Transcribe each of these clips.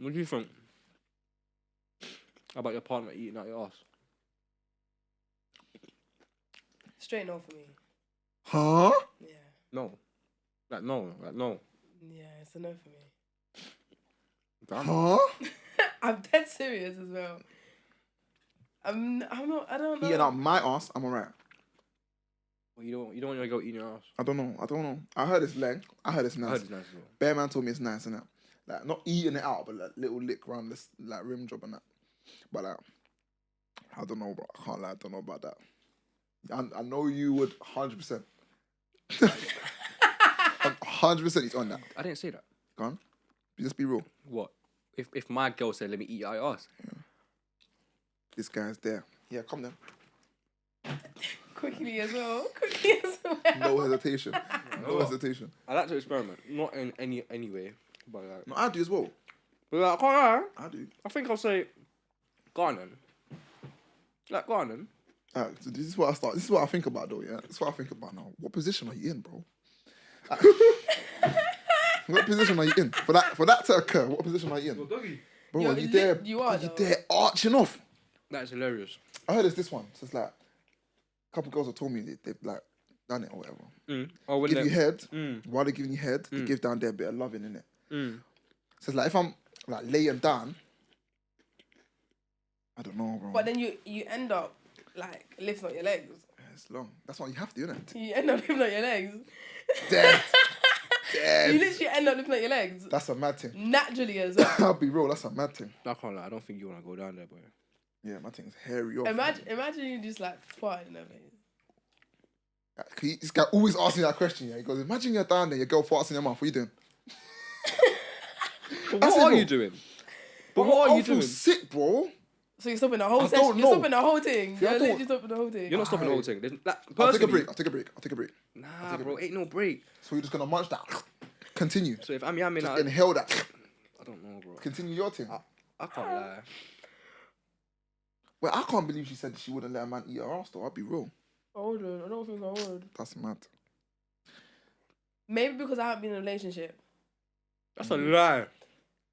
What do you think about your partner eating out your ass? Straight no for me. Huh? Yeah. No. No. Yeah, it's a no for me. Damn. Huh? I'm dead serious as well. I don't know. Eating out my ass, I'm alright. Well, you don't want your girl eating your ass. I don't know. I heard it's leng. I heard it's nice. I heard it's nice as well. Bear man told me it's nice, innit? Like, not eating it out, but like little lick around this like rim job and that. But like, I don't know, bro. I can't lie. I don't know about that. I know you would 100%. 100% he's on that. I didn't say that. Go on. Just be real. What? If my girl said, let me eat out your ass. Yeah. This guy's there. Yeah, come then. Quickly as well. No hesitation. No hesitation. I like to experiment. Not in any way. But like, No, I do as well. but like, I can't lie. I do. I think I'll say, go on then. Like, go on then. Alright, so this is what I start. This is what I think about though, yeah? This is what I think about now. What position are you in, bro? What position are you in? For that to occur, what position are you in? Bro, are you there? You are you though. there arching off? That is hilarious. I heard it's this one. So it's like, a couple girls have told me they've like done it or whatever. Oh, when Give you head, Mm. while they're giving you head, they give down there a bit of loving, innit? Mm. So it's like, if I'm like laying down, I don't know, bro. But then you end up like lifting up your legs. Yeah, it's long. That's why you have to, innit? You end up lifting up your legs. Dead. You Dead. literally end up lifting up your legs. That's a mad thing. Naturally as well. I'll be real, that's a mad thing. I can't lie. I don't think you want to go down there, boy. Yeah, my thing's hairy off. Imagine you just like farting in her face. This guy always asks me that question, yeah. He goes, imagine you're down there, your girl farts in your mouth, what are you doing? What are you doing? But what are you feel doing? sick, bro. So you're stopping the whole I session. don't You're know. stopping the whole thing. Yeah, I You're don't- literally stopping the whole thing. You're not stopping the whole thing. There's, like, I'll take a personally- break. I'll take a break. Nah, bro, ain't no break. So you're just gonna munch that. Continue. So if I'm yamming Just out, inhale that. I don't know, bro. Continue your thing. I can't lie. Well, I can't believe she said she wouldn't let a man eat her ass though. I'll be real. I wouldn't. I don't think I would. That's mad. Maybe because I haven't been in a relationship. That's a lie.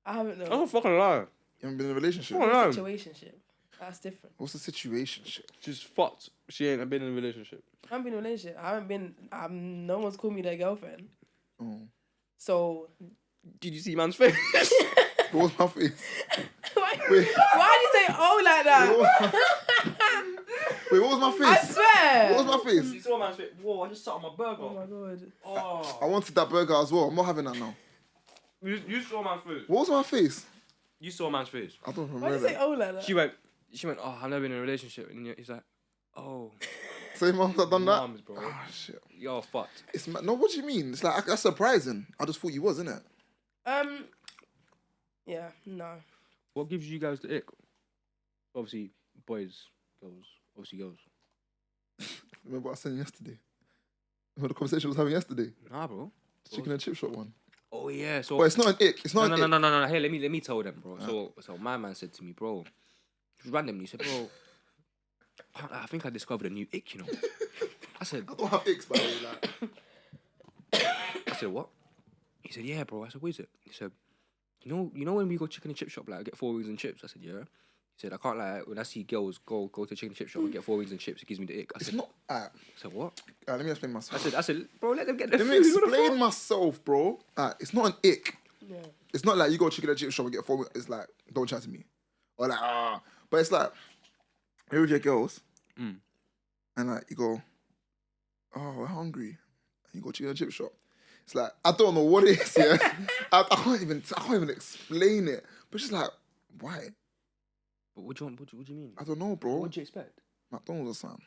I haven't That's though. a fucking lie. You haven't been in a relationship. Come on. Situationship. That's different. What's the situation? Shit. She's fucked. She ain't been in a relationship. I haven't been in a relationship. I haven't been. No one's called me their girlfriend. Oh. So. Did you see man's face? What was my face? Why do you say oh like that? Wait, what was my face? I swear. What was my face? You saw man's face. Whoa, I just sat on my burger. Oh my god. Oh. I wanted that burger as well. I'm not having that now. You saw man's face. What was my face? You saw man's face. I don't Why remember. do you say oh like that? She went, oh, I've never been in a relationship. And he's like, oh. Same mums that done that? Mums, bro. Ah, shit. You're fucked. It's no, what do you mean? It's like, that's surprising. I just thought you was, innit? Yeah, no. What gives you guys the ick? Obviously, boys, girls. Obviously, girls. Remember what I said yesterday? Remember the conversation I was having yesterday? Nah, bro. The chicken and chip shop one. Oh, yeah. So, But it's not an ick. It's not an ick. No. Hey, let me tell them, bro. So my man said to me, bro, just randomly, he said, bro, I think I discovered a new ick, you know. I said, I don't have icks, by the way. Like. I said, what? He said, yeah, bro. I said, what is it? He said, you know when we go chicken and chip shop, like, I get 4 wings and chips? I said, yeah. He said, I can't lie, when I see girls go to chicken and chip shop and get 4 wings and chips, it gives me the ick. I It's said, not. I said, what? Let me explain myself. I said, bro, let them get their Let food. me What the explain fuck? myself, bro. It's not an ick. Yeah. It's not like you go to chicken and chip shop and get 4 wings. It's like, don't chat to me. Or like, But it's like, you're with your girls, and like, you go, oh, we're hungry. And you go chicken and chip shop. It's like, I don't know what it is, yeah. I can't even explain it. But it's just like, why? But what do you mean? I don't know, bro. What do you expect? McDonald's or something.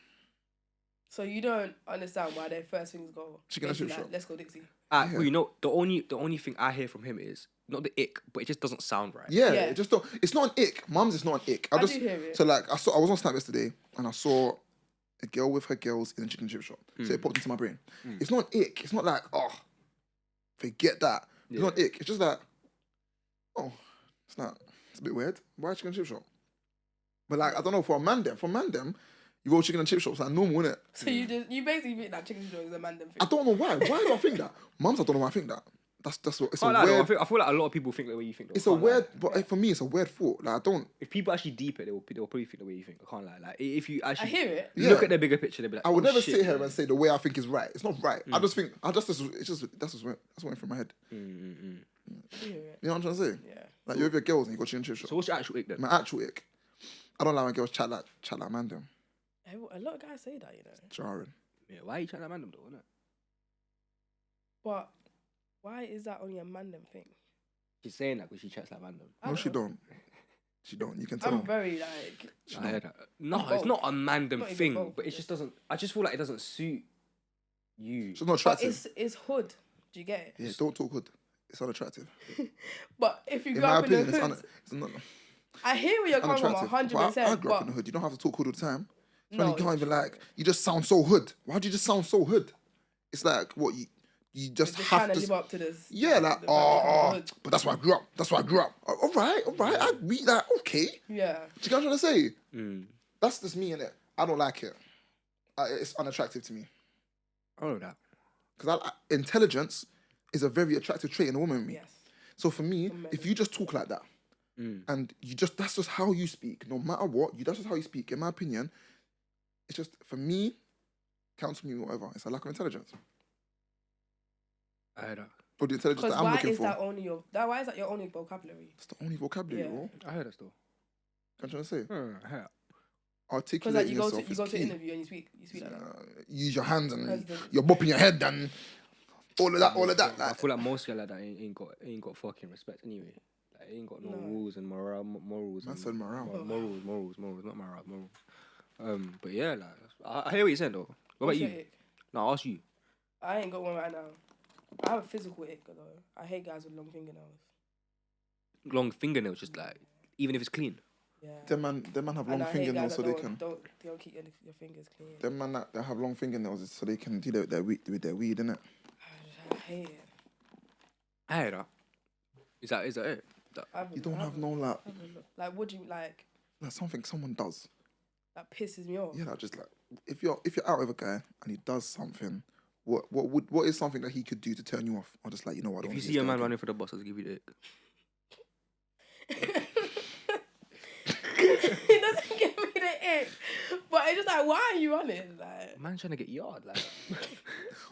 So you don't understand why their first things go Chicken and chip basically shop. Let's go Dixie. Well, you know, the only thing I hear from him is not the ick, but it just doesn't sound right. Yeah, Yeah. It just don't. It's not an ick. Mum's is not an ick. I do hear it. So like, I was on Snap yesterday and I saw a girl with her girls in a chicken chip shop. So it popped into my brain. It's not an ick. It's not like, oh, forget that. It's not an ick. It's just like, oh, it's a bit weird. Why chicken chip shop? But like, I don't know, for man them, you go chicken and chip shops, like normal, innit? So you basically think that chicken chip is a man them thing. I don't know why. Why do I think that? Mums, I don't know why I think that. That's what it's Can't a lie, though, weird. I feel like a lot of people think the way you think. Though. It's a Can't lie. weird, but for me, it's a weird thought. Like I don't. If people actually deep it, they'll probably think the way you think. I can't lie. Like if you I actually hear it. look Yeah. at the bigger picture, they'll be like, I would oh, never shit, sit here yeah. and say the way I think is right. It's not right. I just think that's what went through my head. I hear it. You know what I'm trying to say? Yeah. Like you're with your girls and you go chicken chip shop. So what's your actual ick then? My actual ick. I don't like when girls chat like man them. A lot of guys say that, you know. Jarring. Yeah, why are you chatting that random though? Innit? But why is that only a mandem thing? She's saying that because she chats like random. I No, don't she know. don't. She don't. You can tell. I'm very like. I heard that. No, Both. it's not a random Not even thing, both, but it just doesn't. I just feel like it doesn't suit you. She's not But attractive. it's hood. Do you get it? Yeah, don't talk good. It's unattractive. But if you In grow my up in the opinion, hood, it's not I hear where you're coming from, unattractive. 100%. But I grew up in but the hood. You don't have to talk hood all the time. No, You can't even like. You just sound so hood. Why do you just sound so hood? It's like what you you're just just have trying to to. live up to this. Yeah, like the fact that you're from the hood. but that's why I grew up. That's why I grew up. All right. I read that. Okay. Yeah. Do you get what I'm trying to say? Mm. That's just me, innit? I don't like it. It's unattractive to me. I know that. Because intelligence is a very attractive trait in a woman. Me. Yes. So for me, men. if you just talk like that, and that's just how you speak, no matter what, that's just how you speak. In my opinion, it's just for me, counsel me whatever. It's a lack of intelligence. I heard that. Or the intelligence Because that I'm why looking is for. that only your? Why is that your only vocabulary? It's the only vocabulary, Yeah. bro. I heard that still. I'm trying to say. I heard that. Because Articulating like you go yourself to is you go to key. interview and you speak like that. Use your hands and President. you're bopping your head and all of that. I Like, feel like most girls like that ain't got fucking respect anyway. Like ain't got no No. rules and morals. Man and said morale. Morals, not moral. But yeah, like I hear what you're saying though. What What's about your you? ick? No, I ask you. I ain't got one right now. I have a physical ick though. I hate guys with long fingernails. Long fingernails, just like even if it's clean. Yeah. them man have long And I hate fingernails guys so that they can. don't keep your fingers clean. Them man that have long fingernails is so they can do their weed with their weed, innit? I hate it. I hear that. Is that it? You don't have no like. What do you like? something someone does. That pisses me off. Yeah, like just like if you're out with a guy and he does something, what is something that he could do to turn you off? Or just like, you know what? I don't If you want see a this man guy running for the bus, I'll give you the ick. He doesn't give me the ick. But it's just like, why are you running? Like, Man trying to get yard, like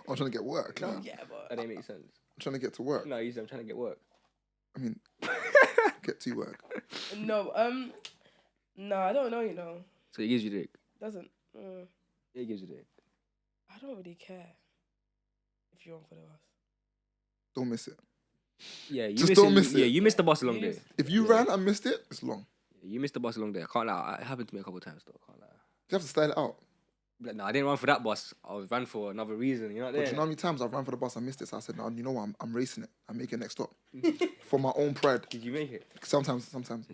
I'm trying to get work. Like, I'm yeah, but that don't make sense. trying to get to work. No, I'm trying to get work. I mean, get to work. no, no, I don't know. You know, So it gives you the ick. doesn't. It gives you the ick. I don't really care if you're on for the bus. Don't miss it. Yeah, you Just don't miss it. Yeah, you missed the bus a long You day. missed- If you ran and missed it, it's long. You missed the bus a long day. I can't lie. It happened to me a couple of times though. I can't lie. You have to style it out. But no, I didn't run for that bus. I was ran for another reason. You know what But I you know how many times I've ran for the bus and missed it? So I said, no, you know what? I'm racing it. I'm making next stop for my own pride. Did you make it? Sometimes. Man,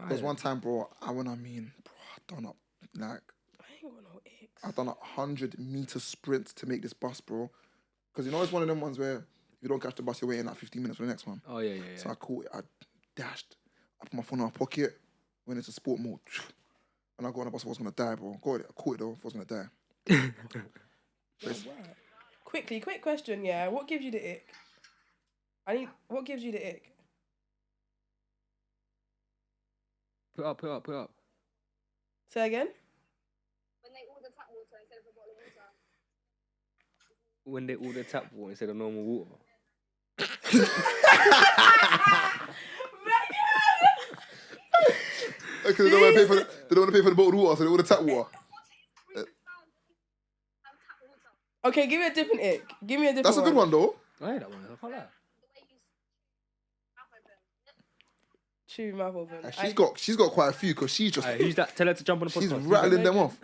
There's one time, bro. I done up like I ain't got no icks. I done a 100-meter sprint to make this bus, bro. Because you know it's one of them ones where if you don't catch the bus, you're waiting like 15 minutes for the next one. Oh yeah. So I caught it. I dashed. I put my phone in my pocket. Went into sport mode. When I got on the bus, I was gonna die, bro. Got it. I caught it though. I was gonna die. Quick question, yeah. What gives you the ick? What gives you the ick? Put up. Say again? When they order tap water instead of a bottle of water. When they order tap water instead of normal water. Because they don't want to pay for the bottled water, so they order tap water. Okay, give me a different ick. Give me a different That's a good one though. I heard that one. I can't lie. Chew mouth open. And she's got quite a few because she's just Who's that? Tell her to jump on the podcast. she's rattling them off.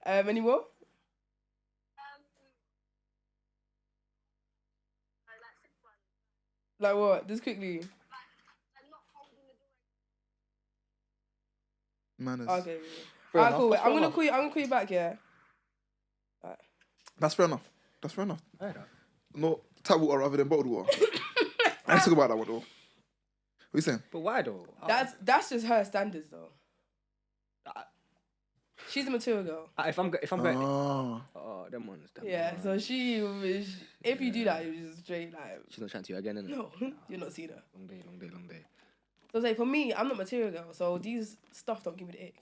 Any more? Like what? Just quickly. Manners. Okay. Fair Alright, enough, cool. that's I'm fair gonna enough. call you. I'm gonna call you back. Yeah. That's fair enough. That's fair enough. I heard that. No tap water rather than bottled water. Let's talk about that one though. What you saying? But why though? That's just her standards though. She's a material girl. If I'm going, Ah. oh, them ones. Yeah, so she was. If you do that, you're just straight like. She's not chatting to you again, innit? No, you're not seeing her. Long day. So it's like for me, I'm not material girl, so these stuff don't give me the ick.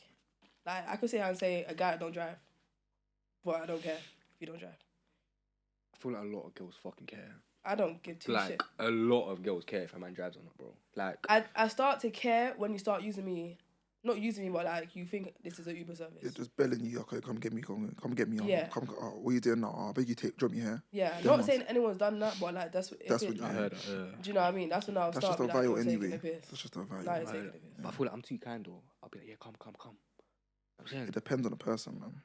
Like I could sit here and say a guy that don't drive, but I don't care if you don't drive. I feel like a lot of girls fucking care. I don't give two shit. A lot of girls care if a man drives or not, bro. Like, I start to care when you start using me, not using me, but like you think this is a Uber service. It's just belling you. Okay, come get me. Come get me. Yeah. What are you doing now? I beg you drop me here. Yeah, Them not ones. saying anyone's done that, but like that's That's what I heard that. Yeah. Do you know what I mean? That's when I'll That's start just a be like, value you're taking anyway. the piss. That's just a value. Nah, you're I taking heard the piss. But I feel like I'm too kind, though. I'll be like, yeah, come. I'm saying. It depends on the person, man.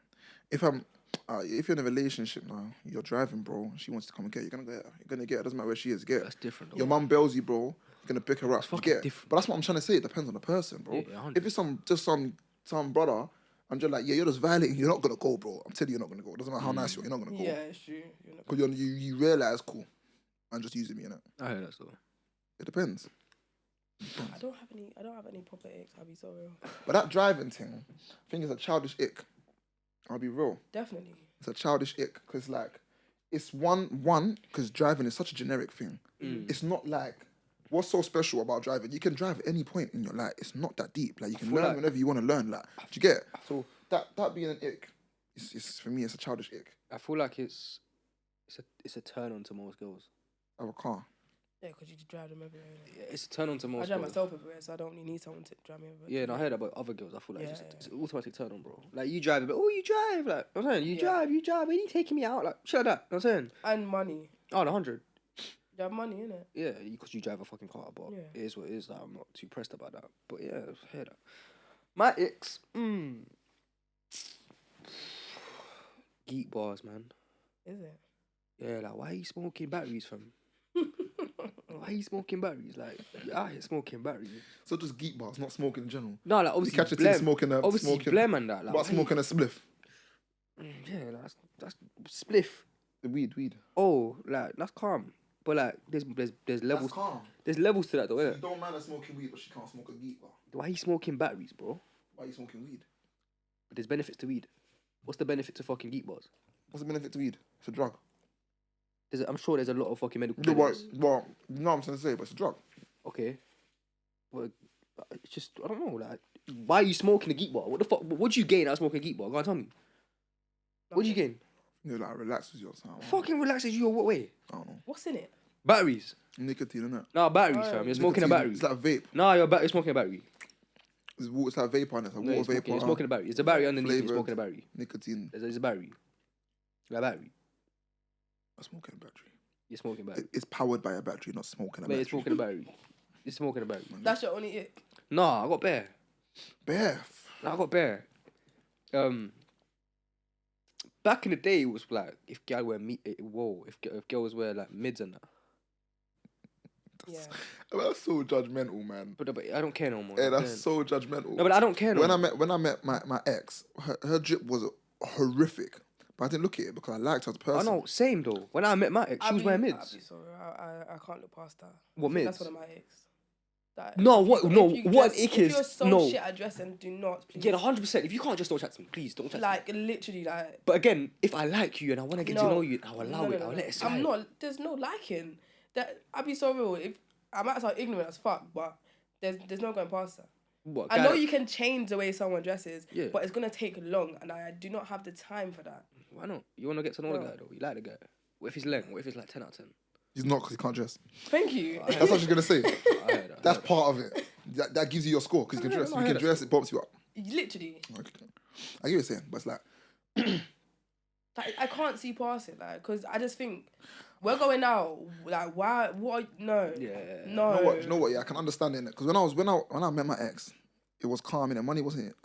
If you're in a relationship now, you're driving, bro. She wants to come and get you. You're gonna get her. Doesn't matter where she is. Get her. That's different. Though. Your mum bails you, bro. You're gonna pick her up. It's You fucking get. different. But that's what I'm trying to say. It depends on the person, bro. Yeah, 100%. If it's some brother, I'm just like, yeah, you're just violating. You're not gonna go, bro. I'm telling you, you're not gonna go. It doesn't matter how nice you are. You're not gonna go. Yeah, it's true. You're not Because you realize, cool, I'm just using me, innit? I heard that, though. It depends. I don't have any proper icks. I'll be so real. But that driving thing, I think it's a childish ick. I'll be real. Definitely. It's a childish ick because like it's one because driving is such a generic thing. It's not like what's so special about driving. You can drive at any point in your life. It's not that deep. Like you can feel learn like- whenever you want to learn. Like do you get it? So that being an ick, it's for me it's a childish ick. I feel like it's a turn on to most girls. Of a car. Yeah, because you just drive them everywhere. innit? Yeah, it's a turn on to I most drive girls. myself everywhere, so I don't really need someone to drive me everywhere. Yeah, no, I heard that about other girls. I feel like Yeah, it's an automatic turn on, bro. Like you drive, but you drive, like I'm saying, you Yeah. drive. When you taking me out, like shut up. I'm saying, And money. oh, 100. You have money, innit? Yeah, because you drive a fucking car, but Yeah. it is what it is. Like, I'm not too pressed about that. But yeah, I hear that. My icks, geek bars, man. Is it? Yeah, like why are you smoking batteries, fam? Why are you smoking batteries? Like, you're out here smoking batteries. So just geek bars, not smoking in general. No, like You obviously, catch a thing blem, smoking a obviously smoking. blem and that. Like, What why smoking a spliff? Yeah, like, that's spliff. The weed. Oh, like that's calm. But like, there's levels. That's calm. There's levels to that, though. You Innit? don't mind her smoking weed, but she can't smoke a geek bar. Why are you smoking batteries, bro? Why are you smoking weed? But there's benefits to weed. What's the benefit to fucking geek bars? What's the benefit to weed? It's a drug. I'm sure there's a lot of fucking medical. No, benefits. well, you know what I'm trying to say, but it's a drug. Okay. Well, it's just I don't know. Like, why are you smoking a geek bar? What the fuck? What do you gain out of smoking a geek bar? Go on, tell me. What do you gain? You know, like relaxes you or something. Fucking relaxes you. What way? I don't know. What's in it? Batteries. Nicotine, innit? Nah, batteries, fam. You're smoking a battery. It's like vape. Nah, you're smoking a battery. It's like vape on it. It's like No, water vape. you're smoking a battery. It's a battery underneath. You're Flavoured. smoking a battery. Nicotine. There's a battery. Like a battery. I'm smoking a battery. You're smoking a battery. It's powered by a battery, not smoking a Mate, battery. you're smoking a battery. You're smoking a battery. That's your only ick. Nah, I got bear. Bear. Nah, I got bear. Back in the day, it was like if girls wear if girls wear like mids and that. Yeah. That's so judgmental, man. But I don't care no more. Hey, you know that's what I'm saying? so judgmental. No, but I don't care no when more. I met my ex, her drip was horrific, but I didn't look at it because I liked her as a person. I know, same though. When I met my ex, she was wearing I'll mids. be sorry. I can't look past that. What I think mids? That's one of my icks. That No, if what- you- no, if you what dress- ick if is- you're so no. shit at dressing, do not. Please. Yeah, 100%. If you can't just don't chat to me, please don't chat to me. Like literally, like. But again, if I like you and I want to get to No. know you, I'll allow it. I'll let it slide. I'm not. There's no liking. That I'll be so real. If I might sound ignorant as fuck, but there's no going past that. What, I guy know that- you can change the way someone dresses, Yeah. but it's gonna take long, and I do not have the time for that. Why not? You want to get to know the No. guy though. You like the guy. What if he's leng? What if he's like 10 out of 10? He's not because he can't dress. Thank you. That's what she's gonna say. I heard that. That's part of it. That gives you your score because you can dress. no, You I can heard dress. It bumps you up. Literally, Okay. I get what you're saying, but it's like like I can't see past it, like, cause I just think we're going out. Like, why? What? No. Yeah. No. you know what? Yeah, I can understand it because when I met my ex, it was calm and the money wasn't.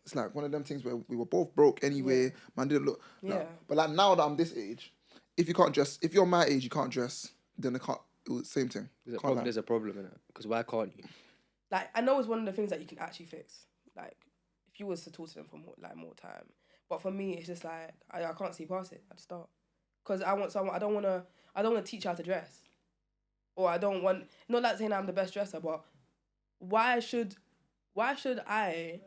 It's like one of them things where we were both broke anyway. Yeah. Man didn't look. Yeah. No. But like now that I'm this age, if you can't dress, if you're my age, you can't dress. Then it can't. It was the same thing. There's a problem in it. Because why can't you? Like, I know it's one of the things that you can actually fix. Like, if you was to talk to them for more time. But for me, it's just like I can't see past it at the start. Cause I want someone. I don't want to teach her how to dress. Or I don't want. Not like saying I'm the best dresser, but why should I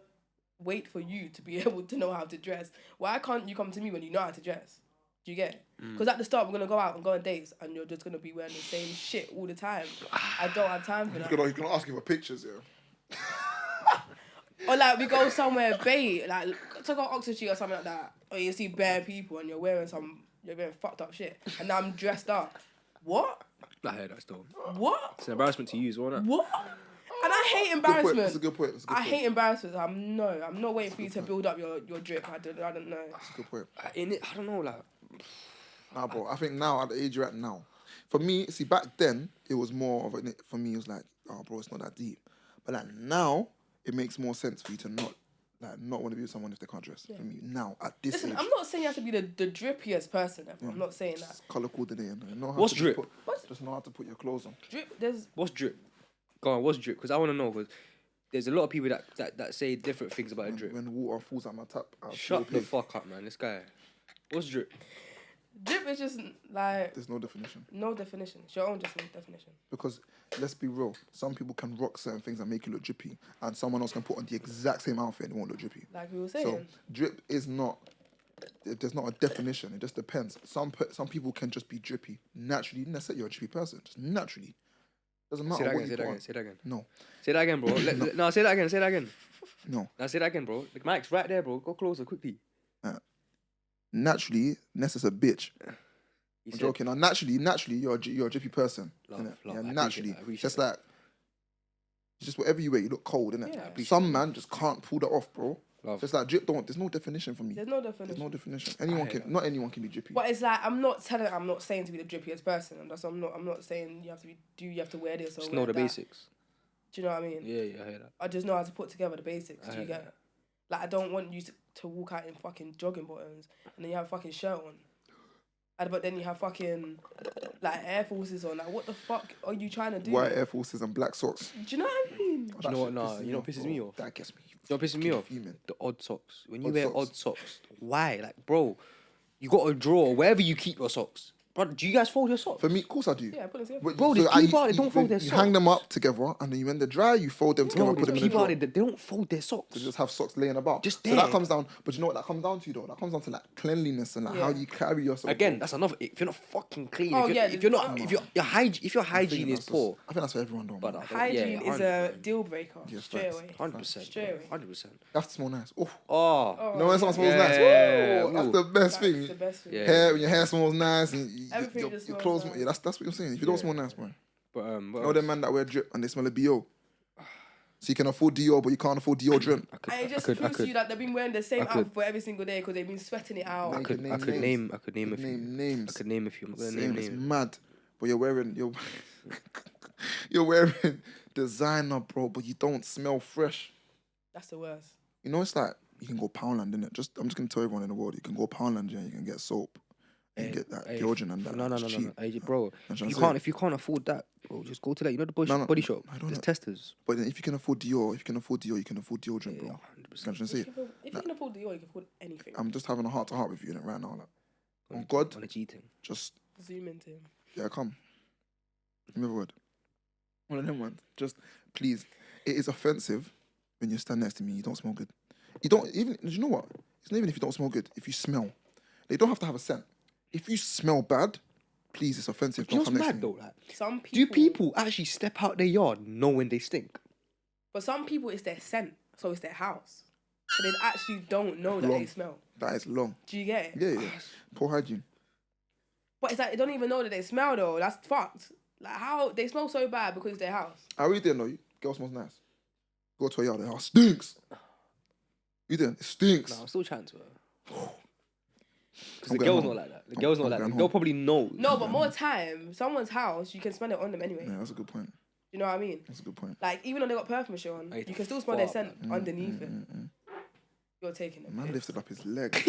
wait for you to be able to know how to dress. Why can't you come to me when you know how to dress? Do you get it? Because at the start, we're going to go out and go on dates and you're just going to be wearing the same shit all the time. I don't have time for that. He's gonna ask you for pictures, yeah. Or like we go somewhere bait, like to go Oxford Street or something like that. Or you see bare people and you're wearing fucked up shit. And now I'm dressed up. What? I heard that still. What? It's an embarrassment to you, isn't it? What? And I hate embarrassment. That's a good point. I hate embarrassment. I'm not waiting for you to build up your drip. I don't know. That's a good point. I don't know, like. Nah, bro. I think now, at the age you're at now, for me, see, back then, it was more of for me, it was like, oh, bro, it's not that deep. But like now, it makes more sense for you to not want to be with someone if they can't dress. For me, now, at this Listen, age. I'm not saying you have to be the drippiest person ever. I'm not saying that. Colour coordinating. What's drip? Just know how to put your clothes on. Drip, What's drip? Go on, what's drip? Because I want to know, because there's a lot of people that say different things about drip. When the water falls out my tap, I'll Shut the fuck up, man. This guy. What's drip? Drip is just like... There's no definition. No definition. It's your own definition. Because, let's be real, some people can rock certain things and make you look drippy, and someone else can put on the exact same outfit and it won't look drippy. Like we were saying. So, drip is not... There's not a definition. It just depends. Some people can just be drippy naturally. You didn't say you're a drippy person. Just naturally. Doesn't matter what you put on. Say that again. No. Say that again, bro. No, say that again. No. Now say that again, bro. The mic's right there, bro. Go closer, quickly. Naturally, Ness is a bitch. You I'm said- joking. Now, naturally, you're a drippy person. Love, innit? love. Yeah, I naturally. appreciate Just that. like, just whatever you wear, you look cold, innit? Yeah. I appreciate Some man just can't pull that off, bro. Love. Just like drip, there's no definition for me. There's no definition. There's no definition. hear Not anyone can be drippy. But it's like I'm not saying to be the drippiest person. I'm not saying you have to wear this or Just wear know the that. basics. Do you know what I mean? Yeah, I hear that. I just know how to put together the basics. I Do you hear get it? Like I don't want you to walk out in fucking jogging bottoms and then you have a fucking shirt on. But then you have fucking like Air Forces on. Like what the fuck are you trying to do? White Air Forces and black socks. Do you know what I mean? Do you know what? Nah, you know what pisses me off? That gets me. You know what pisses me off? fuming. The odd socks. When you Odd wear socks. odd socks, why? Like, bro, you got a drawer wherever you keep your socks. Bro, do you guys fold your socks? For me, of course I do. Yeah, put it together. But- Bro, there's I- people out there don't fold their You hang socks. them up together, and then when they dry, you fold them together Bro, and put them there's in the people out drawer. there that they don't fold their socks. They just have socks laying about. Just So there. that comes down, but you know what that comes down to though? That comes down to like cleanliness and like how you carry yourself. Again, that's another. If you're not fucking clean, Oh, if yeah, you're not, there's- if your hygiene is poor, I think that's for everyone though. but man. Hygiene is a deal breaker. Yes, straight facts. away. 100%, Straight away. 100%. You have to smell nice. Oh, Oh, you know when someone smells Yeah, nice? yeah, Woo, yeah. that's the best That's thing. the best thing. Yeah. When your hair smells nice and Everything your just smells clothes, nice. yeah, that's what you're saying. If you don't smell nice, man. but You know them man that wear drip and they smell a BO. So you can afford Dior, but you can't afford deodorant. And it just proves to you that they've been wearing the same I could- outfit for every single day because they've been sweating it out. I could I could name a few. names. I could name a few. I'm not gonna Saying name it's names. mad, but you're wearing designer, bro, but you don't smell fresh. That's the worst. You know, it's like you can go Poundland, innit? I'm just gonna tell everyone in the world, you can go Poundland, yeah, you can get soap, and get that deodorant and that. No. It's cheap. Hey, bro, That's what I'm if you can't afford that, bro, just go to that. You know the No, no, body shop. I don't There's know. testers. But then if you can afford Dior, you can afford deodorant, Yeah, bro. 100%. Can I just say? If you can afford Dior, you can afford anything. I'm just having a heart to heart with you innit, right now. Like, on God, On a G thing. just Zoom into him. yeah, come. Give me a word. One of them ones. Just please. It is offensive when you stand next to me. You don't smell good. You don't even. Do you know what? It's not even if you don't smell good. If you smell, they don't have to have a scent. If you smell bad, please, it's offensive. You know Don't what's come next to mad me. though? Like, Some do people. people actually step out their yard knowing they stink? But some people, it's their scent, so it's their house. So they actually don't know that Long. they smell. That is long. Do you get it? Yeah. Poor hygiene. But it's like they don't even know that they smell though. That's fucked. Like how they smell so bad because it's their house. I really didn't know you. Girl smells nice. Go to a yard. The house stinks. You didn't. It stinks. No, I'm still chatting to her. Because I'm the going girl's home. not like that. The girl's not I'm like that. going The girl home. probably knows. No, but more time, someone's house, you can smell it on them anyway. Yeah, that's a good point. You know what I mean? That's a good point. Like even though they got perfume on, Hey, you can still smell their fuck, scent underneath it. Mm. You're taking it. Man lifted up his leg. Like,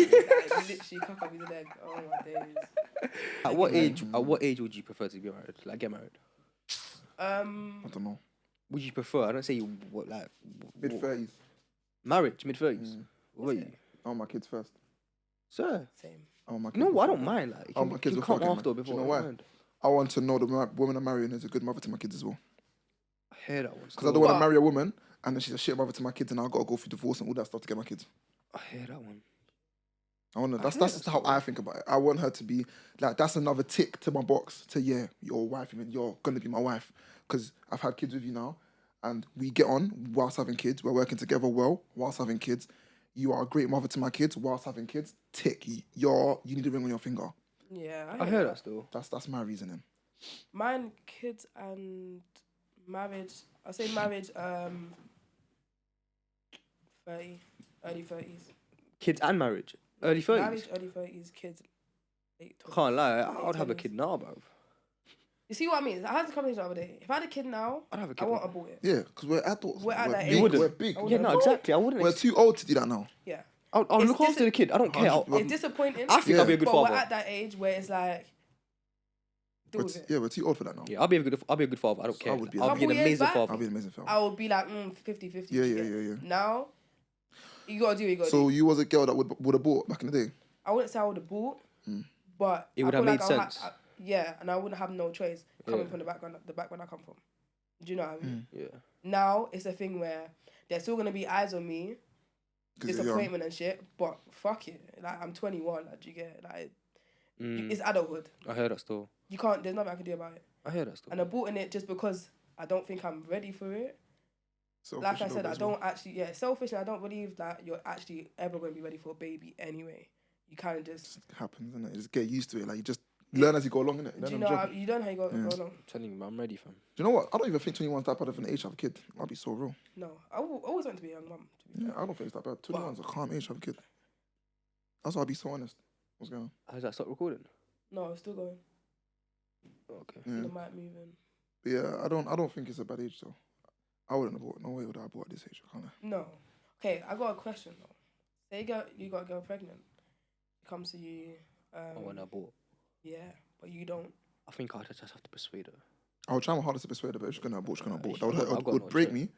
literally cock up his leg. Oh my days. At what age? At what age would you prefer to be married? Like get married? I don't know. Would you prefer? I don't say you what like Mid-30s. marriage, mid-30s. What about Is you, it? I want my kids first. sir? Same. I want my kids No, I before don't that. mind. Like, you Oh, can, my you kids can before come I get after married. Do before. you know I why? don't mind. I want to know the woman I'm marrying is a good mother to my kids as well. I hear that one. Because I don't want to But- marry a woman and then she's a shit mother to my kids, and I gotta go through divorce and all that stuff to get my kids. I hear that one. That's hear just that how I think about it. I want her to be like, that's another tick to my box to, yeah, you're a wife, and you're gonna be my wife. Because I've had kids with you now, and we get on whilst having kids. We're working together well whilst having kids. You are a great mother to my kids whilst having kids. Tick. You need a ring on your finger. Yeah, I hear that still. That's my reasoning. Mine, kids and marriage. I say marriage. 30, early 30s. Kids and marriage. Early 30s. Marriage, early 30s. Kids, late 20s. Can't lie, I would have a Late kid now, bro. You see what I mean? I had this conversation the other day. If I had a kid now, I'd have a I kid won't now. abort it. Yeah, because we're adults. We're at that big. age. We're big. I Yeah, no, exactly. I wouldn't. We're too old to do that now. Yeah. I'll It's look after the kid. I don't care. Well, It's disappointing. I think I'll be a good but father. we're at that age where it's like, deal with it. Yeah, we're too old for that now. Yeah, I'll be a good father. I don't care. I would be I'll be an Couple years amazing back, father. I'll be an amazing film. I would be like 50-50. Yeah. Now, you gotta do what you gotta So do. you was a girl that would have bought back in the day. I wouldn't say I would have bought, but It would I have feel made like sense. yeah, and I wouldn't have no choice coming Yeah. from the background I come from. Do you know what I mean? Yeah. Now it's a thing where there's still gonna be eyes on me, 'Cause you're young. disappointment and shit. But fuck it, like I'm 21. Like, do you get it? Like Mm. it's adulthood. I hear that still. You can't. There's nothing I can do about it. I hear that still. And aborting it just because I don't think I'm ready for it. Selfish Like I a little said, bit I as well. don't actually. Yeah, selfish, and I don't believe that you're actually ever going to be ready for a baby anyway. You kind of just. It happens, innit? You just get used to it. Like, you just learn as you go along, innit? Do Learn you on know? the job. You don't know how you go along. I'm telling you, man, I'm ready, fam. Do you know what? I don't even think 21's that bad of an age to have a kid. I'll be so real. No, I always want to be a young mum. To be Yeah, fair. I don't think it's that bad. 21's a calm age to have a kid. That's why I'll be so honest. What's going on? Has that stopped recording? No, it's still going. Okay. Yeah. The mic moving. But yeah, I don't think it's a bad age though. I wouldn't have bought. No way would I have bought at this age. I can't lie. No. Okay, I got a question though. Say you got a girl pregnant. She comes to you. I want to abort. Yeah, but you don't. I think I just have to persuade her. I'll try my hardest to persuade her, but if she's gonna abort, she's gonna abort. That would, I've hurt, got would no break choice. me.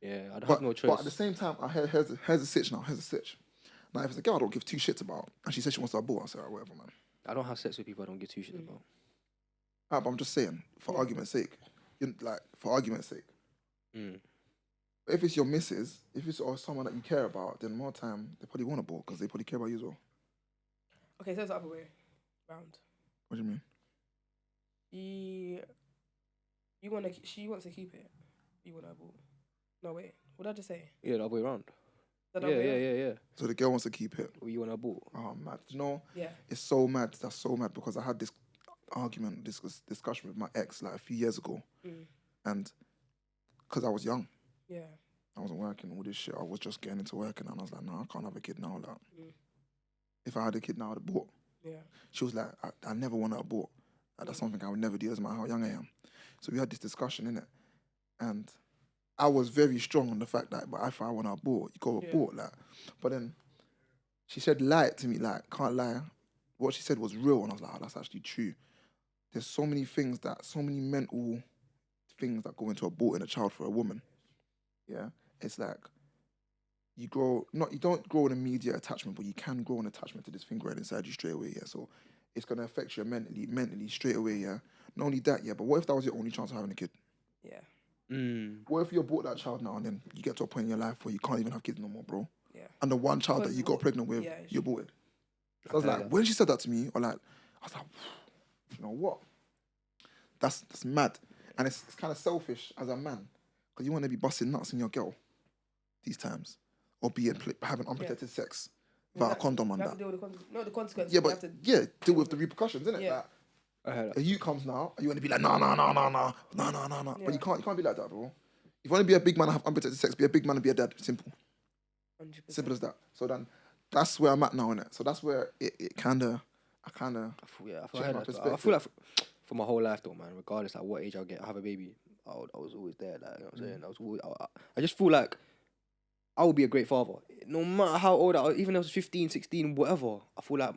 Yeah, I But, have no choice. but at the same time, here's the sitch now. Here's the sitch. Now, if it's a girl I don't give two shits about, and she says she wants to abort, I say, alright, whatever, man. I don't have sex with people I don't give two shits about. But I'm just saying, for argument's sake, for argument's sake. Mm. But if it's your missus, if it's or someone that you care about, then more time they probably want to abort because they probably care about you as well. Okay, so it's the other way round. What do you mean? She wants to keep it. You want to abort. No, wait. What did I just say? Yeah, the other way around. The other way round? Yeah. So the girl wants to keep it. Well, you want to abort? Oh, mad. You know, Yeah. it's so mad. That's so mad because I had this argument, this discussion with my ex like a few years ago. And because I was young, Yeah. I wasn't working, all this shit. I was just getting into working and I was like, no, I can't have a kid now. Like, if I had a kid now, I'd abort. Yeah. She was like, I never want to abort. Like, that's something I would never do, doesn't matter how young I am. So we had this discussion, innit? And I was very strong on the fact that, but if I want to abort, you go abort. Like, but then she said, lie it to me, like, can't lie. What she said was real, and I was like, oh, that's actually true. There's so many things so many mental things that go into aborting a child for a woman. Yeah? It's like, you don't grow an immediate attachment, but you can grow an attachment to this thing right inside you straight away, yeah? So it's going to affect you mentally straight away, yeah? Not only that, yeah, but what if that was your only chance of having a kid? Yeah. What if you abort that child now and then you get to a point in your life where you can't even have kids no more, bro? Yeah. And the one child that you got pregnant with, you aborted. So I was like, when she said that to me, I was like, you know what? That's mad. And it's kind of selfish as a man because you want to be busting nuts in your girl these times or having unprotected sex without a condom on You have that. to deal with the consequences. Yeah, You but have to, deal with the repercussions, innit? Yeah. Like, I heard that. a you comes now, and you want to be like, no. Yeah. But you can't be like that, bro. If you want to be a big man and have unprotected sex, be a big man and be a dad. Simple. 100%. Simple as that. So then, that's where I'm at now, innit? So that's where I kind of I feel change my I perspective. feel like for my whole life though, man, regardless like what age I have a baby, I was always there. Like, you know what I'm saying? I just feel like I would be a great father, no matter how old even if I was 15, 16, whatever. I feel like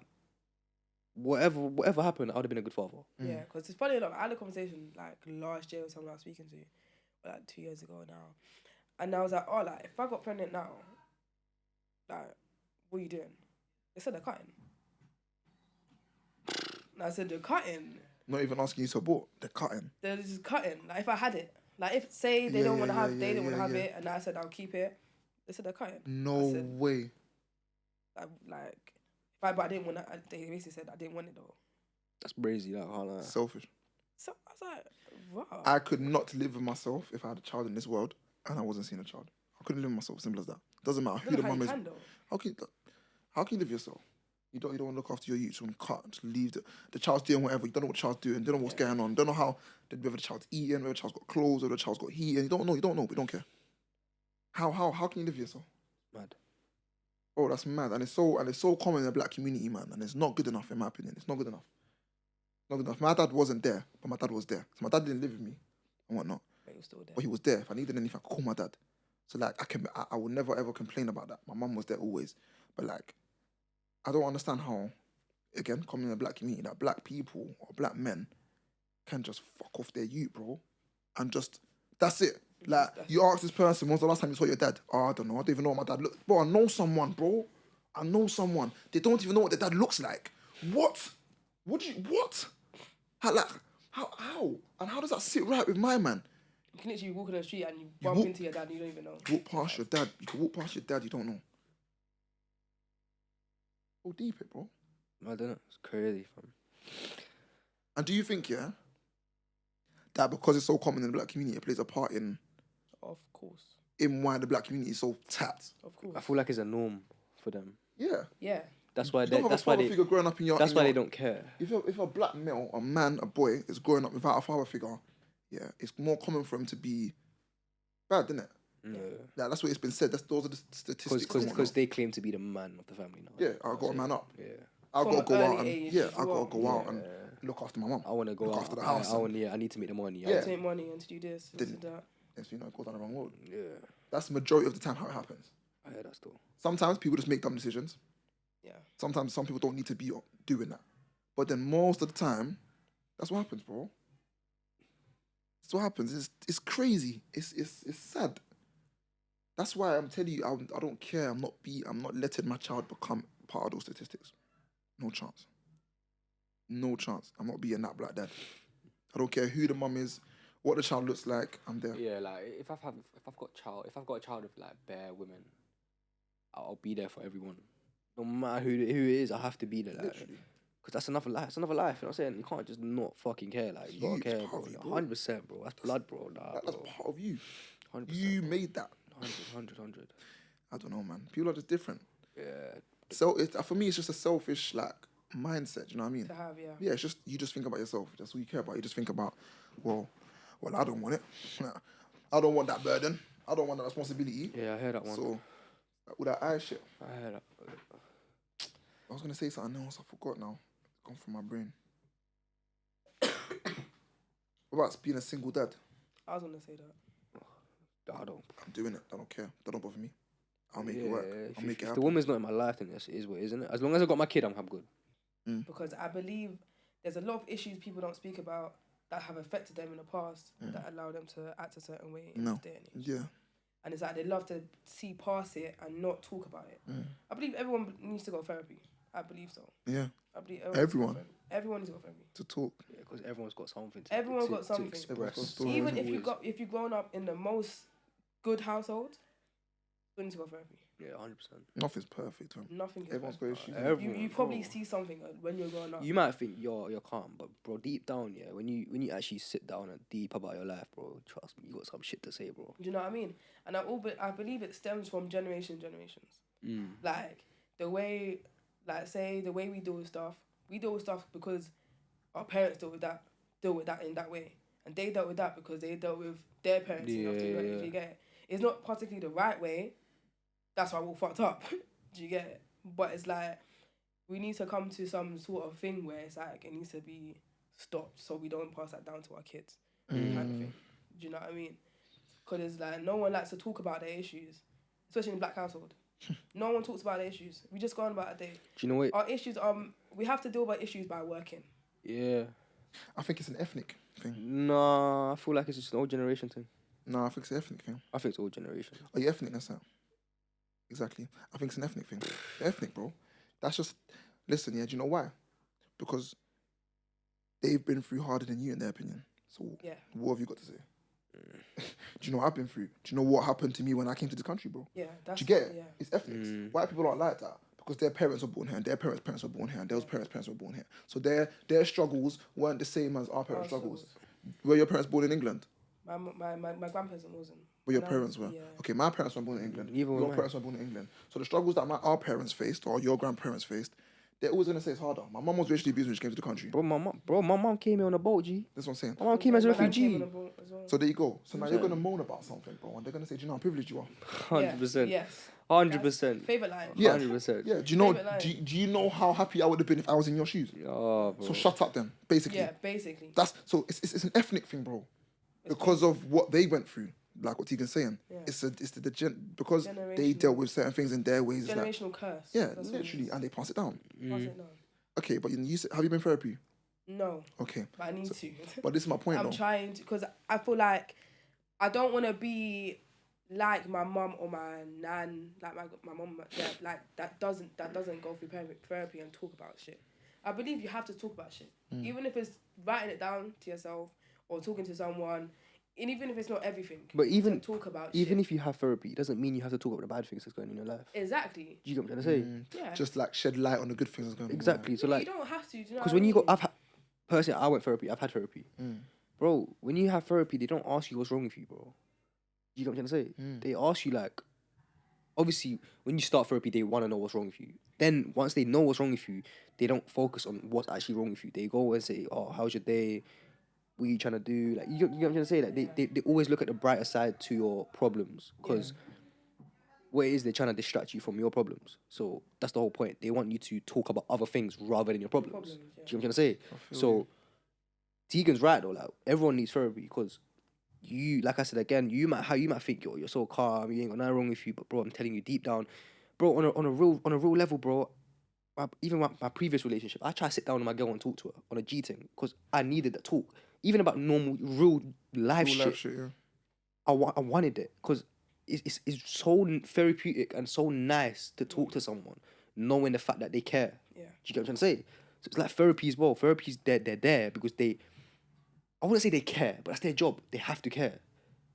whatever happened, I would have been a good father. Yeah, because it's funny enough, I had a conversation like last year with someone I was speaking to, like 2 years ago now. And I was like, oh, like, if I got pregnant now, like, what are you doing? They said they're cutting. And I said, they're cutting. not even asking you to abort. They're cutting. They're just cutting. Like, if I had it, Like if say they Yeah, don't yeah, want to yeah, have, they yeah, don't want to yeah, have yeah. it, and I said I'll keep it. They said they're cutting. No I said, way. like, but I didn't want to. They basically said I didn't want it though. That's brazy. That can't lie. Selfish. So I was like, wow. I could not live with myself if I had a child in this world and I wasn't seeing a child. I couldn't live with myself. Simple as that. Doesn't matter I who don't the know how mum you is. can though. How can you live yourself? You don't want to look after your youth. You want to cut, just leave the child's doing whatever. You don't know what the child's doing. You don't know what's going on. You don't know whether the child's eating, whether the child's got clothes, whether the child's got heat. And you don't know. We don't care. How can you live yourself? Mad. Oh, that's mad. And it's so common in the black community, man. And it's not good enough, in my opinion. It's not good enough. Not good enough. My dad wasn't there, but my dad was there. So my dad didn't live with me and whatnot. But he was still there. But he was there. If I needed anything, I could call my dad. So like I would never ever complain about that. My mum was there always. But like, I don't understand how, again, coming in the black community, that black people or black men can just fuck off their youth, bro. And just, that's it. Like, you ask this person, when's the last time you saw your dad? Oh, I don't know. I don't even know what my dad looks. Bro, I know someone, bro. I know someone. They don't even know what their dad looks like. What? What? How? And how does that sit right with my man? You can literally walk on the street and you bump into your dad and you don't even know. Walk past your dad. You can walk past your dad, you don't know. Go deep it, bro. I don't know. It's crazy, fam. And do you think, yeah, that because it's so common in the black community, it plays a part in Of course. why the black community is so tapped? Of course. I feel like it's a norm for them. Yeah. Yeah. That's why You they. don't have That's a why father they. figure growing up in your. That's in why your- they don't care. If a black male, a man, a boy is growing up without a father figure, yeah, it's more common for him to be bad, isn't it? Yeah. Like, that's what it's been said. Those are the statistics. and Because whatnot. they claim to be the man of the family now. Yeah, I got to man up. Yeah. I From got to go an out early and age yeah, as I got well. to go out and look after my mum. I want to go Look out. after the house. I need to make the money. Yeah. To make money and to do this and to do that. Yes, you know, go down the wrong road. Yeah. That's the majority of the time how it happens. I heard that still. Sometimes people just make dumb decisions. Yeah. Sometimes some people don't need to be doing that. But then most of the time, that's what happens, bro. That's what happens. It's crazy. It's sad. That's why I'm telling you, I don't care. I'm not letting my child become part of those statistics. No chance. No chance. I'm not being that black dad. I don't care who the mum is, what the child looks like. I'm there. Yeah, like if I've got a child with like bare women, I'll be there for everyone. No matter who it is, I have to be there. Like, Literally. because that's another life. It's another life. You know what I'm saying? You can't just not fucking care. Like you gotta It's care, part bro. of you, bro. 100%, bro. That's blood, bro. Nah, That's bro. part of you. 100%. You made that. 100. I don't know, man. People are just different. Yeah. So for me, it's just a selfish like mindset. You know what I mean? To have, yeah. Yeah, it's just you just think about yourself. That's all you care about. You just think about, well, I don't want it. I don't want that burden. I don't want that responsibility. Yeah, I heard that one. So with that eye shit, I heard that. I was gonna say something else. I forgot now. It's gone from my brain. What about being a single dad? I was gonna say that. I don't. I'm doing it. I don't care. That don't bother me. I'll make it Yeah, work. If, I'll make it if happen. the woman's not in my life, then it is what it is, isn't it? As long as I got my kid, I'm good. Because I believe there's a lot of issues people don't speak about that have affected them in the past that allow them to act a certain way in this day and age. Yeah. And it's like they love to see past it and not talk about it. I believe everyone needs to go to therapy. I believe so. Yeah. I believe Everyone. Everyone needs to go to therapy. To talk. Yeah, because everyone's got something. Everyone's got something. To Everyone's got a express. story. Even Always. if you've grown up in the most good household, you need to go to therapy. Yeah, 100%. Nothing's perfect, man. Nothing is Everyone's got perfect. issues. Everyone, You probably bro. see something when you're growing up. You might think you're calm, but bro, deep down, yeah, when you actually sit down and deep about your life, bro, trust me, you got some shit to say, bro. Do you know what I mean? And I believe it stems from generations. Like the way, like say the way we deal with stuff because our parents deal with that in that way, and they dealt with that because they dealt with their parents. Yeah, Do you get it? It's not particularly the right way. That's why we're all fucked up. Do you get it? But it's like we need to come to some sort of thing where it's like it needs to be stopped so we don't pass that down to our kids, kind of thing. Do you know what I mean? Because it's like no one likes to talk about their issues, especially in a black household. No one talks about their issues. We just go on about a day. Do you know what? Our issues, we have to deal with issues by working. Yeah. I think it's an ethnic thing. Nah, I feel like it's just an old generation thing. No, I think it's an ethnic thing. I think it's old generation. Are you ethnic? That's that. Exactly. I think it's an ethnic thing. You're ethnic, bro. That's just... Listen, yeah, do you know why? Because they've been through harder than you, in their opinion. So Yeah. what have you got to say? Do you know what I've been through? Do you know what happened to me when I came to this country, bro? Yeah, Do that's you get it? Yeah. It's ethics. White people aren't like that because their parents were born here, and their parents were born here, and their parents were born here. So their struggles weren't the same as our parents' struggles. Were your parents born in England? My grandparents wasn't. Where your And parents were? Yeah. Okay, my parents were born in England. Neither were Your mine. parents were born in England. So the struggles that our parents faced or your grandparents faced, they're always gonna say it's harder. My mum was racially abused when she came to the country. Bro, my mom came here on a boat, G. That's what I'm saying. My mom came as a My nan came on refugee. a boat as well. So there you go. So now you're gonna moan about something, bro, and they're gonna say, do you know how privileged you are? 100%. Yes. 100%. Favorite line. Yeah. 100%. Yeah. Do you know? Favourite line. Do you know how happy I would have been if I was in your shoes? Oh, bro. So shut up then. Basically. Yeah, basically. That's so. It's an ethnic thing, bro. Because of what they went through, like what Tegan's saying. Yeah. Because they Generational. dealt with certain things in their ways. It's like, Generational curse. yeah, That's what it literally, is. and they pass it down. Pass it down. Okay, but you said, have you been therapy? No, Okay, but I need to. but this is my point I'm though. trying to, because I feel like I don't want to be like my mum or my nan, like my mum, yeah, like that doesn't go through therapy and talk about shit. I believe you have to talk about shit, even if it's writing it down to yourself or talking to someone, and even if it's not everything. But you even can talk about even shit. if you have therapy, it doesn't mean you have to talk about the bad things that's going on in your life. Exactly. Do you get what I'm trying to say? Yeah. Just like shed light on the good things that's going on. Exactly. So you like, don't have to. Do you know because what when I you go, mean? personally, I went therapy. I've had therapy, bro. When you have therapy, they don't ask you what's wrong with you, bro. You get what I'm trying to say? They ask you like, obviously, when you start therapy, they want to know what's wrong with you. Then once they know what's wrong with you, they don't focus on what's actually wrong with you. They go and say, "Oh, how's your day? What are you trying to do?" Like you get what I'm trying to say? Like they always look at the brighter side to your problems because what it is they're trying to distract you from your problems. So that's the whole point. They want you to talk about other things rather than your problems. problems, Do you know what I'm trying to say? feel So Tegan's right though. Like everyone needs therapy because you, like I said again, you might think you're so calm, you ain't got nothing wrong with you, but bro, I'm telling you deep down, bro, on a real level, bro. Even my previous relationship, I try to sit down with my girl and talk to her on a G thing because I needed that talk, even about normal, real life Real shit. life shit, yeah. I wanted it because it's so therapeutic and so nice to talk to someone, knowing the fact that they care. Yeah. Do you get what I'm trying to say? So it's like therapy as well. Therapy's they're there because I wouldn't say they care, but that's their job. They have to care.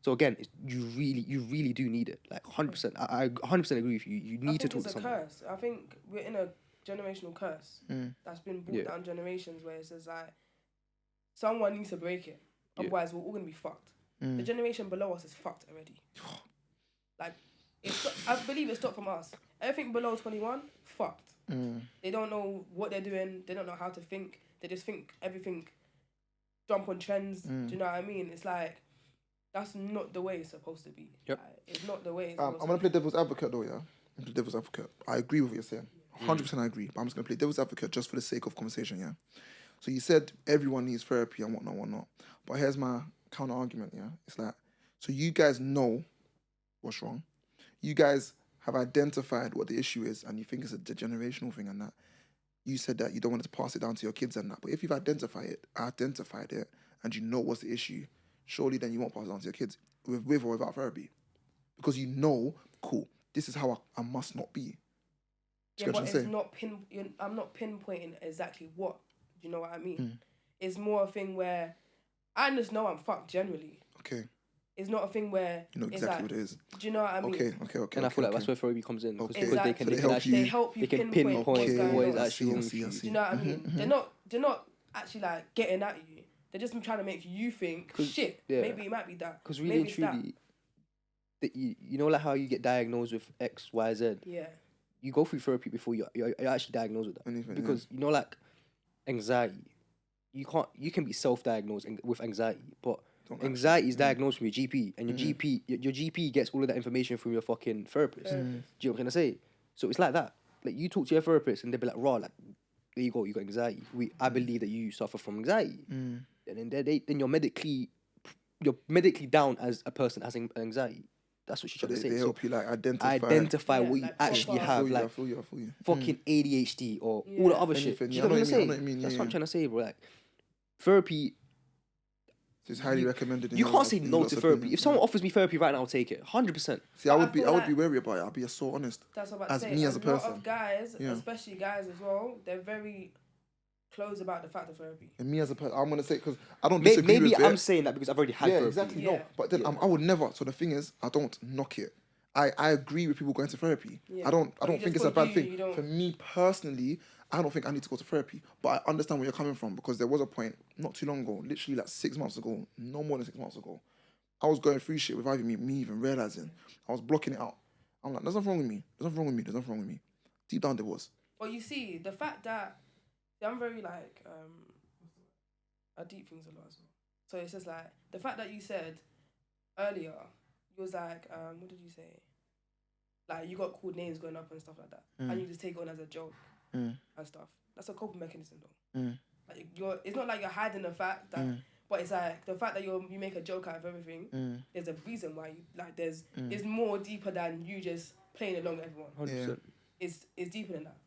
So again, you really do need it. Like 100%. I 100% agree with you. You need to talk to It's a someone. curse. I think we're in a generational curse that's been brought down generations where it says like someone needs to break it, otherwise we're all gonna be fucked. The generation below us is fucked already. Like, I believe it stopped from us. Everything below 21, fucked. They don't know what they're doing. They don't know how to think. They just think everything jump on trends. Do you know what I mean? It's like, that's not the way it's supposed to be. Yep. Like, it's not the way it's I'm supposed gonna to be. play devil's advocate though, yeah. I'm play devil's advocate. I agree with what you're saying. 100% I agree. But I'm just gonna play devil's advocate just for the sake of conversation, yeah. So you said everyone needs therapy and whatnot. But here's my counter argument, yeah. It's like, so you guys know what's wrong. You guys have identified what the issue is, and you think it's a generational thing and that. You said that you don't want to pass it down to your kids and that. But if you've identified it, and you know what's the issue, surely then you won't pass it on to your kids with or without therapy. Because you know, cool, this is how I must not be. Yeah, but it's not I'm not pinpointing exactly what. Do you know what I mean? It's more a thing where I just know I'm fucked generally. Okay. It's not a thing where You know it's exactly like, what it is. Do you know what I mean? Okay. And I feel like that's where therapy comes in because Okay. they So they can help actually you- They help you they can pinpoint what's pinpoint going what is on. actually wrong with you. Do you know what I mean? They're not actually like getting at you. They're just trying to make you think, shit, maybe it might be that. Because really and truly, you know like how you get diagnosed with X, Y, Z. Yeah. You go through therapy before you're actually diagnosed with that. Anything, because you know like anxiety, you can be self-diagnosed with anxiety, but anxiety is diagnosed from your GP, and your GP gets all of that information from your fucking therapist. Do you know what I'm trying to say? So it's like that. Like you talk to your therapist and they'll be like, raw, like there you go, you got anxiety. I believe that you suffer from anxiety. And then you're medically down as a person has anxiety. That's what she's trying to say. They help you like identify what you like, actually proper. have, I like feel you. fucking ADHD or all the other shit. Anything, Do you yeah, know what I'm I saying? know what you mean, That's yeah, what I'm yeah. trying to say, bro. Like therapy. So it's highly recommended. You can't say no to therapy. If someone offers me therapy right now, I'll take it. 100%. See, I I would be feel like- wary about it. I'll be so honest. That's what I'm about As to say. me as a lot person. of guys, Yeah. especially guys as well, they're very close about the fact of therapy. And me as a person, I'm gonna say because I don't disagree Maybe with I'm it. saying that because I've already had Yeah, therapy. exactly. Yeah. No, but then I would never. So the thing is, I don't knock it. I agree with people going to therapy. Yeah. I don't But you think just it's a put bad thing. you don't- For me personally, I don't think I need to go to therapy. But I understand where you're coming from because there was a point not too long ago, literally like 6 months ago, no more than 6 months ago. I was going through shit without me even realizing. I was blocking it out. I'm like, there's nothing wrong with me. There's nothing wrong with me. There's nothing wrong with me. Deep down there was. But you see, the fact that I'm very like I deep things a lot as well. So it's just like the fact that you said earlier, you was like, what did you say? Like you got called names going up and stuff like that, and you just take it on as a joke and stuff. That's a coping mechanism, though. Like it's not like you're hiding the fact that, but it's like the fact that you make a joke out of everything. There's a reason why you like. It's more deeper than you just playing along with everyone. 100%. It's deeper than that.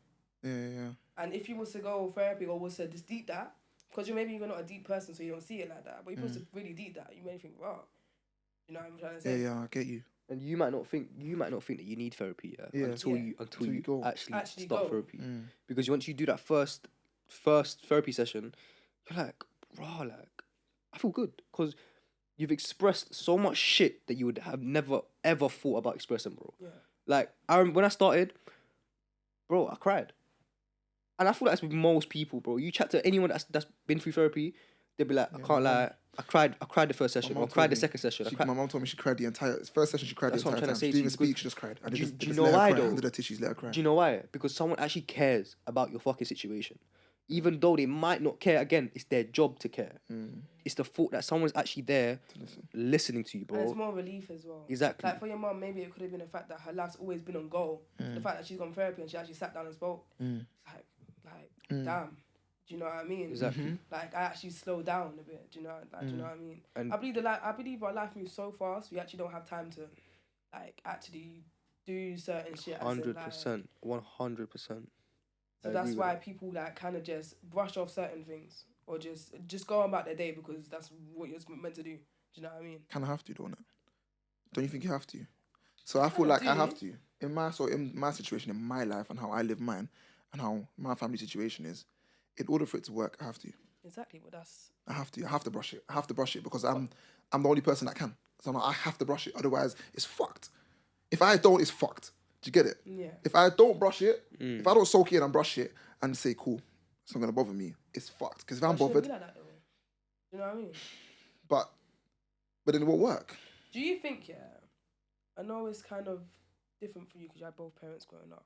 Yeah. And if you was to go therapy or was to just deep that, because you're not a deep person, so you don't see it like that. But if you was to really deep that, you may think, wow, you know what I'm trying to say? Yeah, I get you. And you might not think that you need therapy until you go. actually go. start therapy. Because once you do that first therapy session, you're like, bro, like I feel good because you've expressed so much shit that you would have never ever thought about expressing, bro. Yeah. Like when I started, bro, I cried, and I feel that's with most people, bro. You chat to anyone that's been through therapy, they'll be like, I can't lie. I cried the first session, or I cried the second session. My mom told me she cried the entire first session. She cried That's the what I'm entire trying time. to say She to didn't you, even speak. She just cried. do you just know let her why, cry. though? Under the tissues, let her cry. Do you know why? Because someone actually cares about your fucking situation. Even though they might not care, again, it's their job to care. It's the thought that someone's actually there listening to you, bro. And it's more relief as well. Exactly. Like for your mom, maybe it could have been the fact that her life's always been on goal. The fact that she's gone therapy and she actually sat down and spoke. It's like, damn. Do you know what I mean? Exactly. Like I actually slowed down a bit. Do you know? Like, do you know what I mean? And I believe our life moves so fast. We actually don't have time to, like, actually do certain shit. 100%. 100%. So that's why people like kind of just brush off certain things or just go about their day because that's what you're meant to do. Do you know what I mean? Kind of have to, don't it? Don't you think you have to? So I feel like I have to. In my situation, in my life, and how I live mine, and how my family situation is, in order for it to work, I have to. Exactly, but that's. I have to brush it. I have to brush it because I'm the only person that can. So I have to brush it. Otherwise, it's fucked. If I don't, it's fucked. Do you get it? Yeah. If I don't brush it, if I don't soak it and brush it and say, cool, it's not gonna bother me, it's fucked. Because if I'm bothered, Be like that, though. Do you know what I mean? but then it won't work. Do you think? Yeah, I know it's kind of different for you because you had both parents growing up.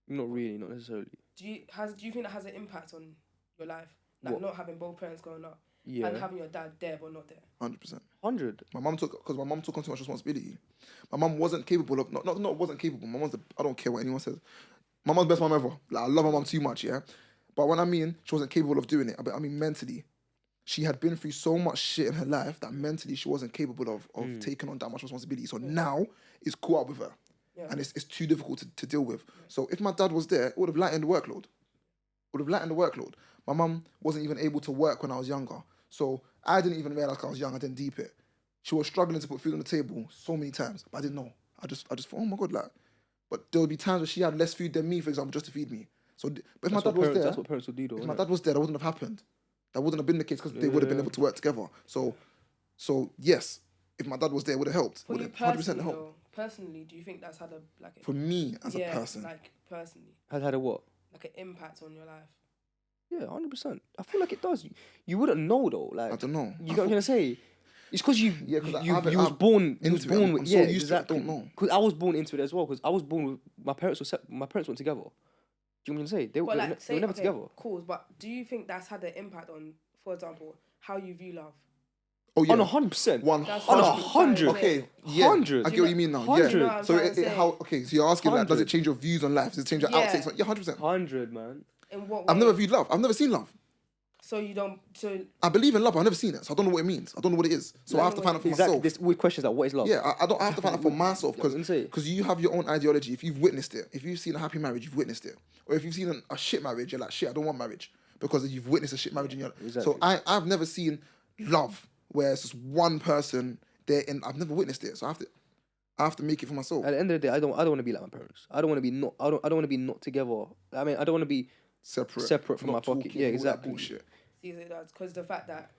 Not really, not necessarily. Do you think that has an impact on your life? Like What? not having both parents growing up Yeah. and having your dad there but not there. 100%. 100. My mum took on too much responsibility. My mum wasn't capable of not wasn't capable. My mum's I don't care what anyone says. My mum's the best mum ever. Like I love my mum too much, yeah. But when I mean she wasn't capable of doing it, I mean mentally. She had been through so much shit in her life that mentally she wasn't capable of taking on that much responsibility. So now it's caught up with her. Yeah. And it's too difficult to deal with. So if my dad was there, it would have lightened the workload. My mum wasn't even able to work when I was younger. So I didn't even realize I was young. I didn't deep it. She was struggling to put food on the table so many times, but I didn't know. I just thought, oh my God, like. But there would be times where she had less food than me, for example, just to feed me. So, but if my dad was there, That's what parents would do, though. if my dad was there, that wouldn't have happened. That wouldn't have been the case because they would have been able to work together. So yes, if my dad was there, it would have helped. For Would you have 100% personally, helped. though, personally, do you think that's had a like? For me as a person, like personally, Has had a what? like an impact on your life. Yeah, 100%. I feel like it does. You wouldn't know, though. Like I don't know. You know what I'm gonna say? It's because you was I'm born into it. born with I'm so used to it, I exactly. don't know. Because I was born into it as well. Because I was born with my parents weren't together. Do you know what I'm saying? They But were like, never together. Cool, but do you think that's had an impact on, for example, how you view love? Oh yeah, On 100%. 100. Okay, yeah. 100. I get what you mean now. 100. Yeah. Do you know what I'm So trying to say? so you're asking like, does 100. it change your views on life? Does it change your Yeah. outtakes? Yeah, 100%. 100, man. In what way? I've never viewed love. I've never seen love. So you don't. So I believe in love. I've never seen it, so I don't know what it means. I don't know what it is. So I have to find out for Exactly. myself. There's always questions like, what is love? Yeah, I have to find out for myself Yeah, I was gonna say. because you have your own ideology. If you've witnessed it, if you've seen a happy marriage, you've witnessed it. Or if you've seen a shit marriage, you're like, shit, I don't want marriage because you've witnessed a shit marriage in your life. Exactly. So I've never seen love where it's just one person there, and I've never witnessed it. So I have to make it for myself. At the end of the day, I don't want to be like my parents. I don't want to be not together. I mean, I don't want to be separate from my not pocket. talking, Yeah, all that exactly. bullshit. See, it does, because the fact that,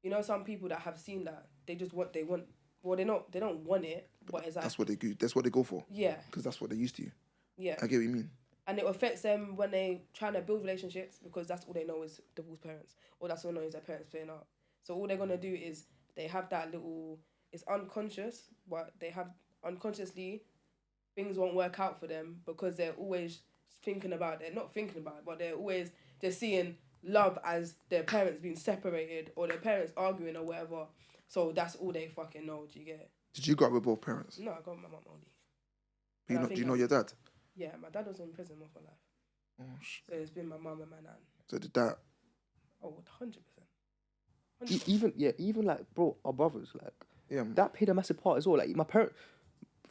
you know, some people that have seen that, they want, well, they don't want it, but it's like, That's what they do. That's what they go for. yeah, Because that's what they're used to. yeah. I get what you mean. And it affects them when they trying to build relationships, because that's all they know is divorced parents, or that's all they know is their parents playing up. So all they're gonna do is they have that little, it's unconscious, but they have unconsciously, things won't work out for them because they're always thinking about it, not thinking about it, but they're always just seeing love as their parents being separated or their parents arguing or whatever. So that's all they fucking know. Do you get it? Did you grow up with both parents? No, I got my mum only. Do And I you know think your dad? Yeah, my dad was in prison most of my life. Oh, shit. So it's been my mum and my nan. So did that? Oh, 100%. Even like, bro, our brothers, like, Yeah, man. that played a massive part as well. Like, my parents,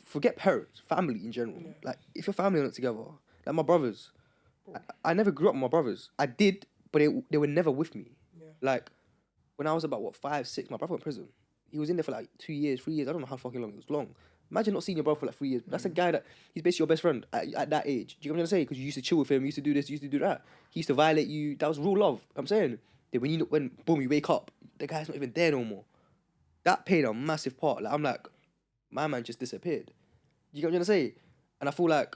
forget parents, family in general. Yeah. Like, if your family are not together, like my brothers, I never grew up with my brothers. I did, but they were never with me. Yeah. Like, when I was about, 5, 6, my brother went to prison. He was in there for like 2 years, 3 years. I don't know how fucking long. It was long. Imagine not seeing your brother for like 3 years. That's a guy that, he's basically your best friend at that age. Do you know what I'm trying to say? Because you used to chill with him, you used to do this, you used to do that. He used to violate you. That was real love. I'm saying. Then when boom, you wake up, the guy's not even there no more. That played a massive part. Like, I'm like, my man just disappeared. You get what I'm trying to say? And I feel like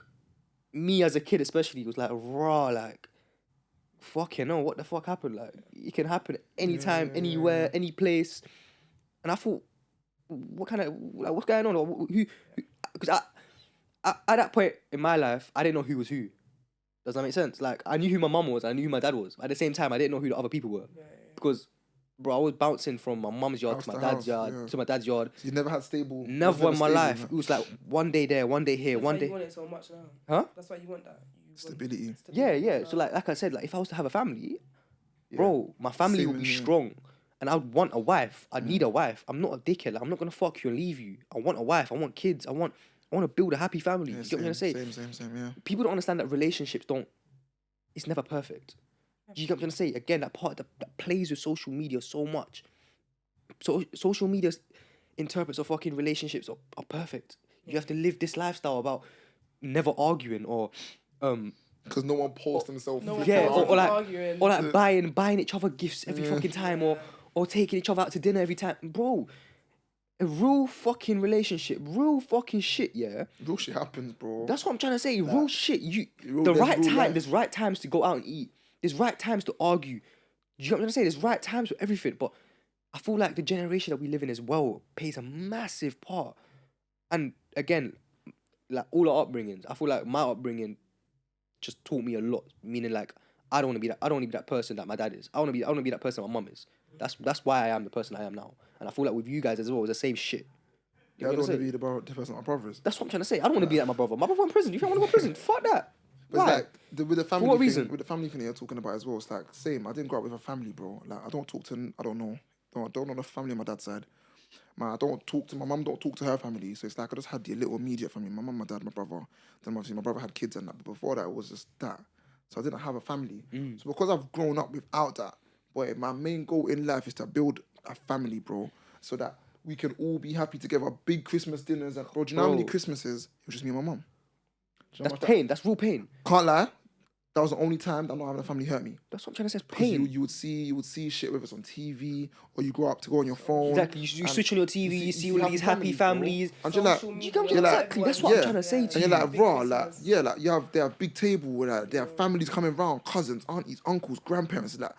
me as a kid especially was like, raw, like, fucking no, what the fuck happened? Like, it can happen anytime, anywhere, any place. And I thought, what's going on? Or who? Because I at that point in my life, I didn't know who was who. Does that make sense? Like, I knew who my mum was, I knew who my dad was. At the same time, I didn't know who the other people were. Because, bro, I was bouncing from my mum's yard House to my to dad's house, yard yeah. to my dad's yard. So you never had stable. Never in my stable, life. man. It was like one day there, one day here, That's one why day. you want it so much now. Huh? That's why you want that. You want Stability. Yeah. So like I said, like if I was to have a family, Yeah. bro, my family Same would be in here. strong, and I'd want a wife. I'd need a wife. I'm not a dickhead. Like, I'm not gonna fuck you and leave you. I want a wife. I want kids. I want to build a happy family. Yeah, You get what I'm trying to say? Same, yeah. People don't understand that relationships don't. It's never perfect. Do you get what I'm trying to say? Again, that part that plays with social media so much. So social media interprets of fucking relationships are perfect. You have to live this lifestyle about never arguing or Because no one posts themselves. No one yeah, posts or like arguing. or like buying each other gifts every fucking time or taking each other out to dinner every time. Bro, a real fucking relationship, real fucking shit, yeah. Real shit happens, bro. That's what I'm trying to say. Real shit. Real- The there's right real time. life. There's right times to go out and eat. There's right times to argue. Do you know what I'm trying to say? There's right times for everything. But I feel like the generation that we live in as well plays a massive part. And again, like all our upbringings, I feel like my upbringing just taught me a lot. Meaning, like, I don't want to be that person that my dad is. I want to be that person my mum is. That's why I am the person I am now. And I feel like with you guys as well, it's the same shit. You Yeah, I know don't what I'm want to saying? be the person my brother is. That's what I'm trying to say. I don't want to be like my brother. My brother in prison. You think I want to go to prison? Fuck that. But it's Why? like with the family what thing, reason? with the family thing that you're talking about as well, it's like same. I didn't grow up with a family, bro. Like I don't talk to, I don't know the family on my dad's side. I don't talk to my mum. Don't talk to her family. So it's like I just had the little immediate family. My mum, my dad, my brother. Then obviously my brother had kids and that. But before that, it was just that. So I didn't have a family. So because I've grown up without that, boy, my main goal in life is to build a family, bro, so that we can all be happy together. Big Christmas dinners and bro, do you know how many Bro. Christmases it was just me and my mum? Do you know That's how much pain. That's real pain. Can't lie. That was the only time that not having a family hurt me. That's what I'm trying to say. It's Because pain. you would see shit with us on TV, or you grow up to go on your phone. Exactly. You and switch on your TV, you see all of these happy families. bro. And you're like, Social Do you get what I'm media, saying? Exactly. That's what I'm yeah. trying to say to and you. you're like, Big raw, like, Christmas. yeah, like they have big table, like, they have families coming round, cousins, aunties, uncles, grandparents, like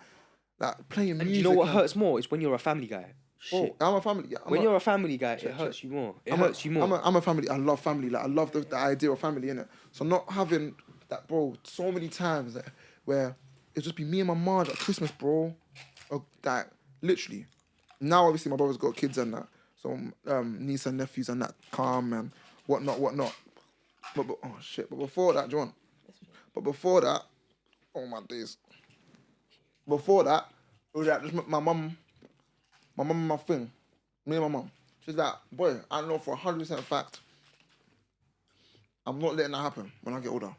playing And music. you know what and- hurts more is when you're a family guy. Oh, Shit. I'm a family. Yeah, When you're a family guy, it hurts you more. It hurts you more. I'm a family. I love family. Like I love the idea of family, innit? So not having that, bro. So many times where it just be me and my mom at Christmas, bro. Like literally. Now obviously my brother's got kids and that, so niece and nephews and that calm and whatnot. But oh shit. But before that, John. But before that, oh my days. Before that, it was like just my mum and my thing. Me and my mum. She's like, boy, I know for 100% fact, I'm not letting that happen when I get older.